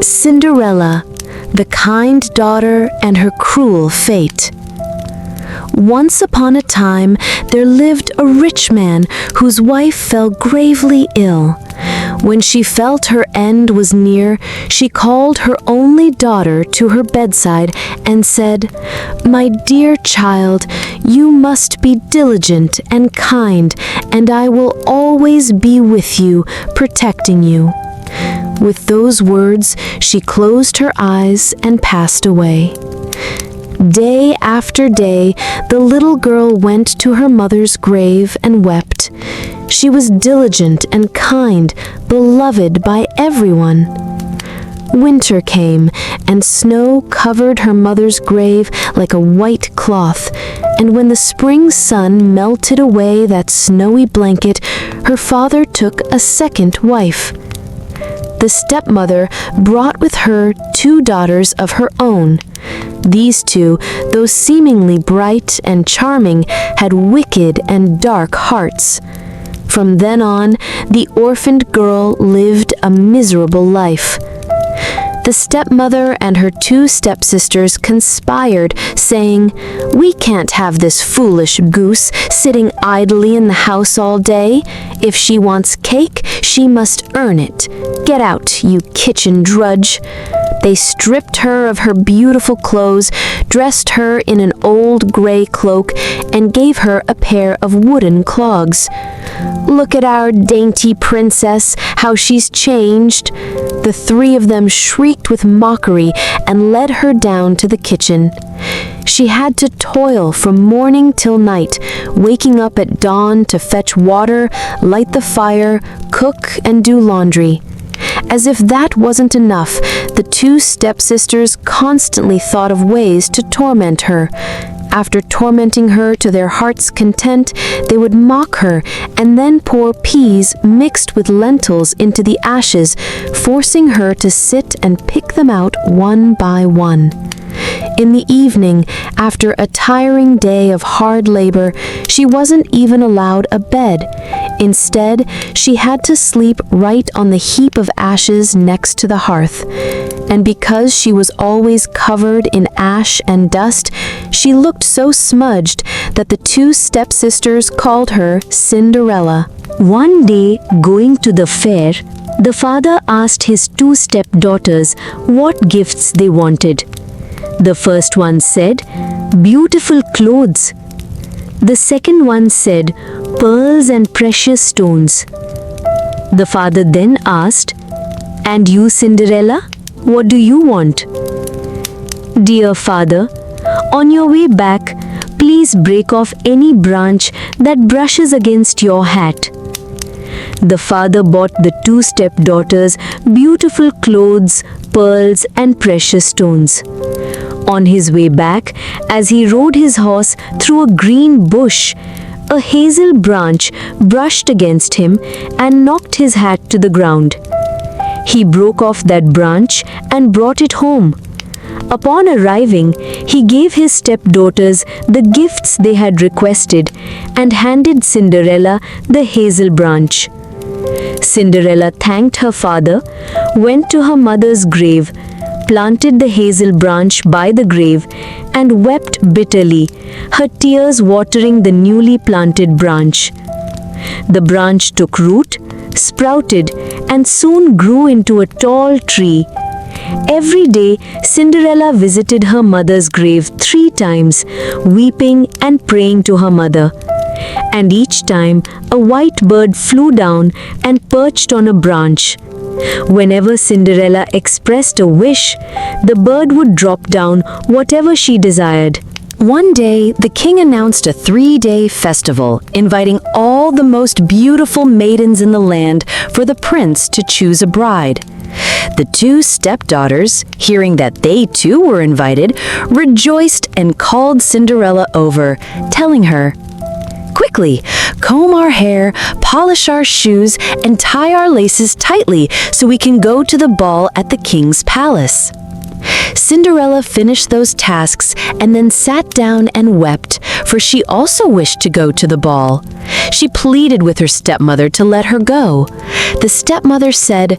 Cinderella, the kind daughter and her cruel fate. Once upon a time, there lived a rich man whose wife fell gravely ill. When she felt her end was near, she called her only daughter to her bedside and said, "My dear child, you must be diligent and kind, and I will always be with you, protecting you." With those words, she closed her eyes and passed away. Day after day, the little girl went to her mother's grave and wept. She was diligent and kind, beloved by everyone. Winter came, and snow covered her mother's grave like a white cloth, and when the spring sun melted away that snowy blanket, her father took a second wife. The stepmother brought with her 2 daughters of her own. These 2, though seemingly bright and charming, had wicked and dark hearts. From then on, the orphaned girl lived a miserable life. The stepmother and her 2 stepsisters conspired, saying, "We can't have this foolish goose sitting idly in the house all day. If she wants cake, she must earn it. Get out, you kitchen drudge." They stripped her of her beautiful clothes, dressed her in an old gray cloak, and gave her a pair of wooden clogs. "Look at our dainty princess, how she's changed." The 3 of them shrieked with mockery and led her down to the kitchen. She had to toil from morning till night, waking up at dawn to fetch water, light the fire, cook, and do laundry. As if that wasn't enough, the 2 stepsisters constantly thought of ways to torment her. After tormenting her to their heart's content, they would mock her and then pour peas mixed with lentils into the ashes, forcing her to sit and pick them out one by one. In the evening, after a tiring day of hard labor, she wasn't even allowed a bed. Instead, she had to sleep right on the heap of ashes next to the hearth. And because she was always covered in ash and dust, she looked so smudged that the 2 stepsisters called her Cinderella. One day, going to the fair, the father asked his 2 stepdaughters what gifts they wanted. The first one said, "Beautiful clothes." The second one said, "Pearls and precious stones." The father then asked, "And you, Cinderella, what do you want?" "Dear father, on your way back, please break off any branch that brushes against your hat." The father bought the 2 stepdaughters beautiful clothes, pearls, and precious stones. On his way back, as he rode his horse through a green bush, a hazel branch brushed against him and knocked his hat to the ground. He broke off that branch and brought it home. Upon arriving, he gave his stepdaughters the gifts they had requested and handed Cinderella the hazel branch. Cinderella thanked her father, went to her mother's grave, planted the hazel branch by the grave, and wept bitterly, her tears watering the newly planted branch. The branch took root, sprouted, and soon grew into a tall tree. Every day, Cinderella visited her mother's grave 3 times, weeping and praying to her mother. And each time, a white bird flew down and perched on a branch. Whenever Cinderella expressed a wish, the bird would drop down whatever she desired. One day, the king announced a 3-day festival, inviting all the most beautiful maidens in the land for the prince to choose a bride. The 2 stepdaughters, hearing that they too were invited, rejoiced and called Cinderella over, telling her, "Quickly, comb our hair, polish our shoes, and tie our laces tightly so we can go to the ball at the king's palace." Cinderella finished those tasks and then sat down and wept, for she also wished to go to the ball. She pleaded with her stepmother to let her go. The stepmother said,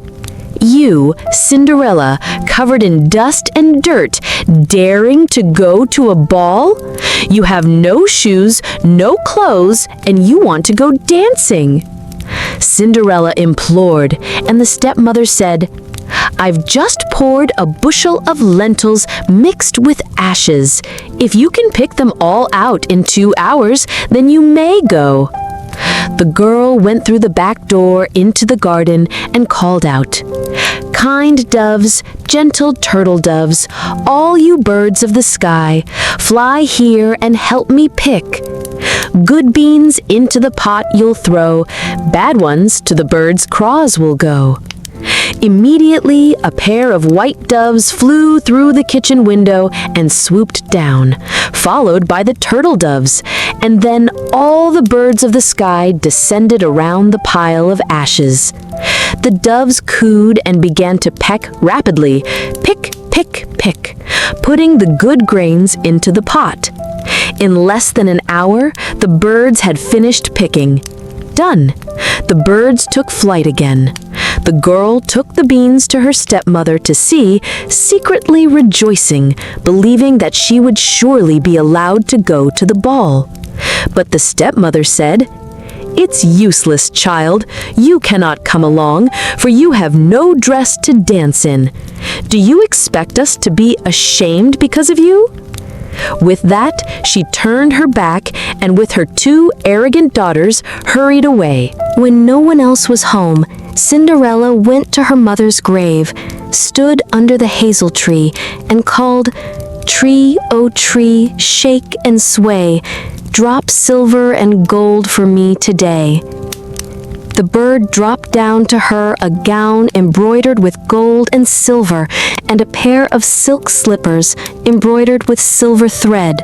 You, Cinderella, covered in dust and dirt, daring to go to a ball? You have no shoes, no clothes, and you want to go dancing." Cinderella implored, and the stepmother said, "I've just poured a bushel of lentils mixed with ashes. If you can pick them all out in 2 hours, then you may go." The girl went through the back door into the garden and called out, "Kind doves, gentle turtle doves, all you birds of the sky, fly here and help me pick. Good beans into the pot you'll throw, bad ones to the birds' craws will go." Immediately, a pair of white doves flew through the kitchen window and swooped down, followed by the turtle doves, and then all the birds of the sky descended around the pile of ashes. The doves cooed and began to peck rapidly, pick, pick, pick, putting the good grains into the pot. In less than an hour, the birds had finished picking. Done. The birds took flight again. The girl took the beans to her stepmother to see, secretly rejoicing, believing that she would surely be allowed to go to the ball. But the stepmother said, "It's useless, child. You cannot come along, for you have no dress to dance in. Do you expect us to be ashamed because of you?" With that, she turned her back and with her 2 arrogant daughters hurried away. When no one else was home, Cinderella went to her mother's grave, stood under the hazel tree, and called, "Tree, O tree, shake and sway, drop silver and gold for me today." The bird dropped down to her a gown embroidered with gold and silver, and a pair of silk slippers embroidered with silver thread.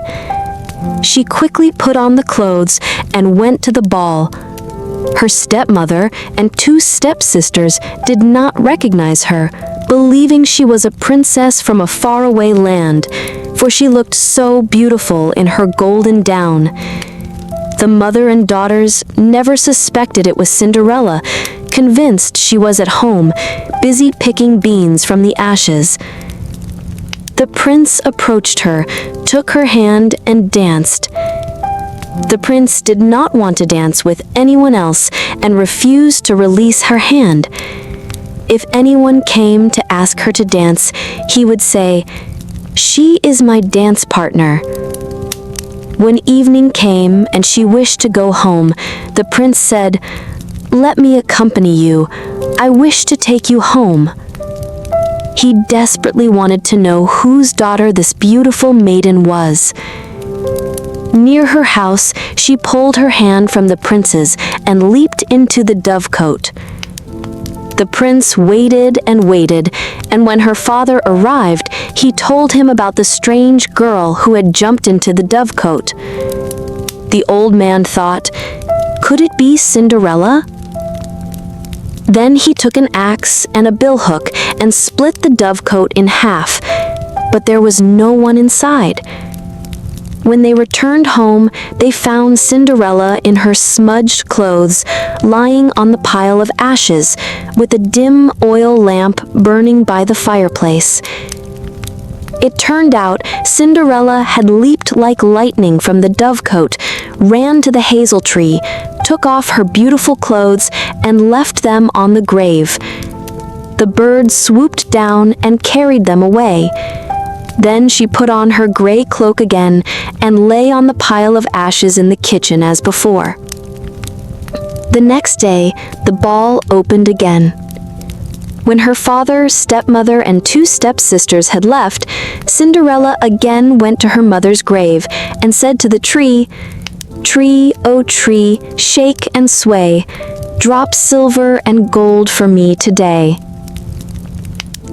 She quickly put on the clothes and went to the ball. Her stepmother and 2 stepsisters did not recognize her, believing she was a princess from a faraway land, for she looked so beautiful in her golden down. The mother and daughters never suspected it was Cinderella, convinced she was at home, busy picking beans from the ashes. The prince approached her, took her hand, and danced. The prince did not want to dance with anyone else and refused to release her hand. If anyone came to ask her to dance, he would say, "She is my dance partner." When evening came and she wished to go home, the prince said, "Let me accompany you. I wish to take you home." He desperately wanted to know whose daughter this beautiful maiden was. Near her house, she pulled her hand from the prince's and leaped into the dovecote. The prince waited and waited, and when her father arrived, he told him about the strange girl who had jumped into the dovecote. The old man thought, could it be Cinderella? Then he took an axe and a billhook and split the dovecote in half, but there was no one inside. When they returned home, they found Cinderella in her smudged clothes, lying on the pile of ashes, with a dim oil lamp burning by the fireplace. It turned out Cinderella had leaped like lightning from the dovecote, ran to the hazel tree, took off her beautiful clothes, and left them on the grave. The birds swooped down and carried them away. Then she put on her gray cloak again and lay on the pile of ashes in the kitchen as before. The next day, the ball opened again. When her father, stepmother, and 2 stepsisters had left, Cinderella again went to her mother's grave and said to the tree, "Tree, O tree, shake and sway, drop silver and gold for me today."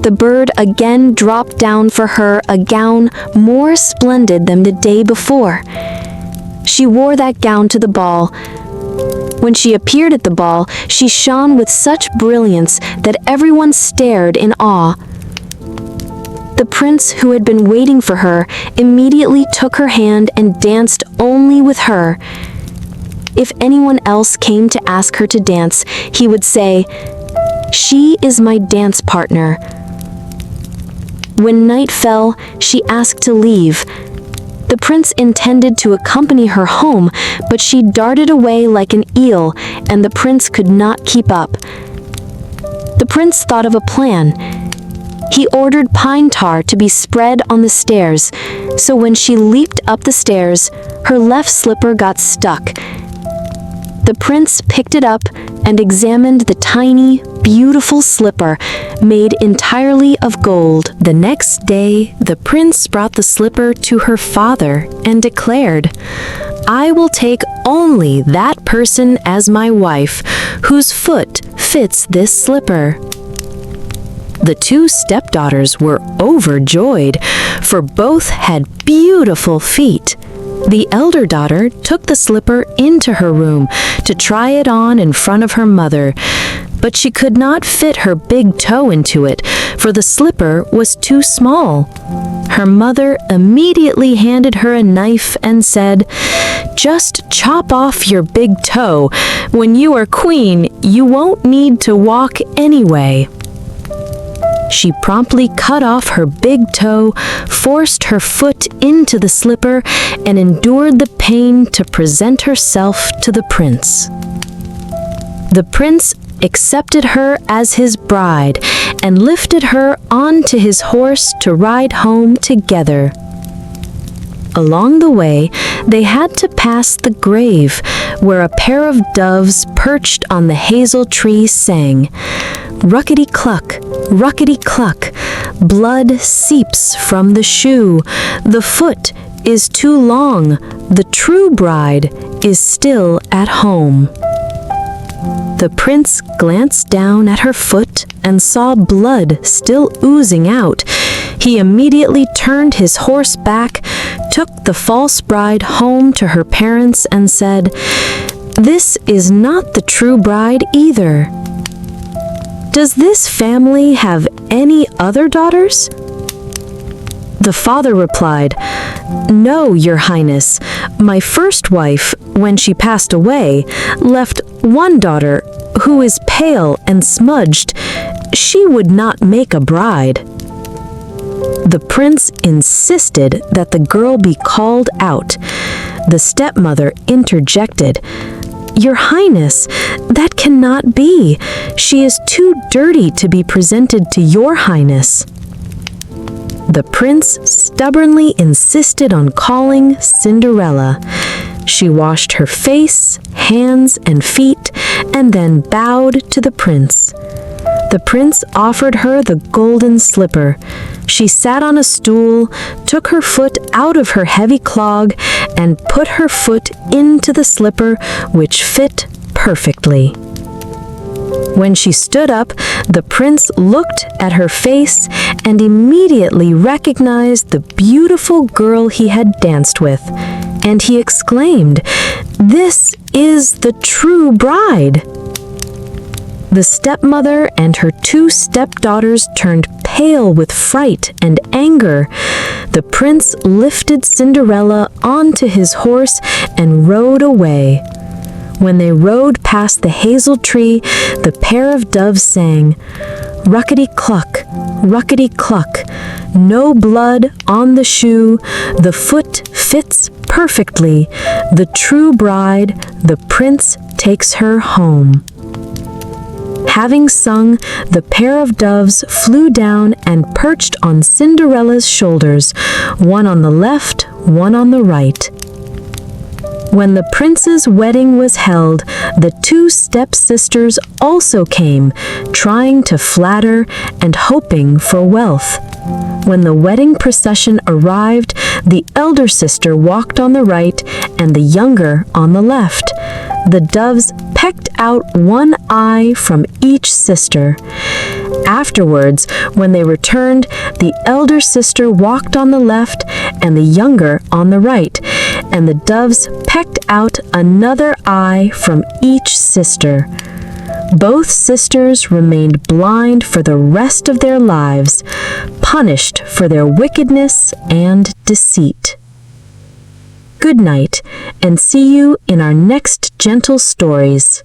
The bird again dropped down for her a gown more splendid than the day before. She wore that gown to the ball. When she appeared at the ball, she shone with such brilliance that everyone stared in awe. The prince, who had been waiting for her, immediately took her hand and danced only with her. If anyone else came to ask her to dance, he would say, She is my dance partner." When night fell, she asked to leave. The prince intended to accompany her home, but she darted away like an eel, and the prince could not keep up. The prince thought of a plan. He ordered pine tar to be spread on the stairs, so when she leaped up the stairs, her left slipper got stuck. The prince picked it up and examined the tiny, beautiful slipper made entirely of gold. The next day, the prince brought the slipper to her father and declared, "I will take only that person as my wife whose foot fits this slipper." The two stepdaughters were overjoyed, for both had beautiful feet. The elder daughter took the slipper into her room to try it on in front of her mother, but she could not fit her big toe into it, for the slipper was too small. Her mother immediately handed her a knife and said, "Just chop off your big toe. When you are queen, you won't need to walk anyway." She promptly cut off her big toe, forced her foot into the slipper, and endured the pain to present herself to the prince. The prince accepted her as his bride and lifted her onto his horse to ride home together. Along the way, they had to pass the grave, where a pair of doves perched on the hazel tree sang, "Ruckety-cluck, ruckety-cluck, blood seeps from the shoe. The foot is too long, the true bride is still at home." The prince glanced down at her foot and saw blood still oozing out. He immediately turned his horse back, took the false bride home to her parents, and said, "This is not the true bride either. Does this family have any other daughters?" The father replied, "No, Your Highness. My first wife, when she passed away, left one daughter who is pale and smudged. She would not make a bride." The prince insisted that the girl be called out. The stepmother interjected, "Your Highness, that cannot be. She is too dirty to be presented to Your Highness." The prince stubbornly insisted on calling Cinderella. She washed her face, hands, and feet, and then bowed to the prince. The prince offered her the golden slipper. She sat on a stool, took her foot out of her heavy clog, and put her foot into the slipper, which fit perfectly. When she stood up, the prince looked at her face and immediately recognized the beautiful girl he had danced with, and he exclaimed, "This is the true bride!" The stepmother and her two stepdaughters turned pale with fright and anger. The prince lifted Cinderella onto his horse and rode away. When they rode past the hazel tree, the pair of doves sang, "Ruckety-cluck, ruckety-cluck, no blood on the shoe, the foot fits perfectly, the true bride, the prince takes her home." Having sung, the pair of doves flew down and perched on Cinderella's shoulders, one on the left, one on the right. When the prince's wedding was held, the two stepsisters also came, trying to flatter and hoping for wealth. When the wedding procession arrived, the elder sister walked on the right and the younger on the left. The doves pecked out one eye from each sister. Afterwards, when they returned, the elder sister walked on the left and the younger on the right, and the doves pecked out another eye from each sister. Both sisters remained blind for the rest of their lives, punished for their wickedness and deceit. Good night, and see you in our next gentle stories.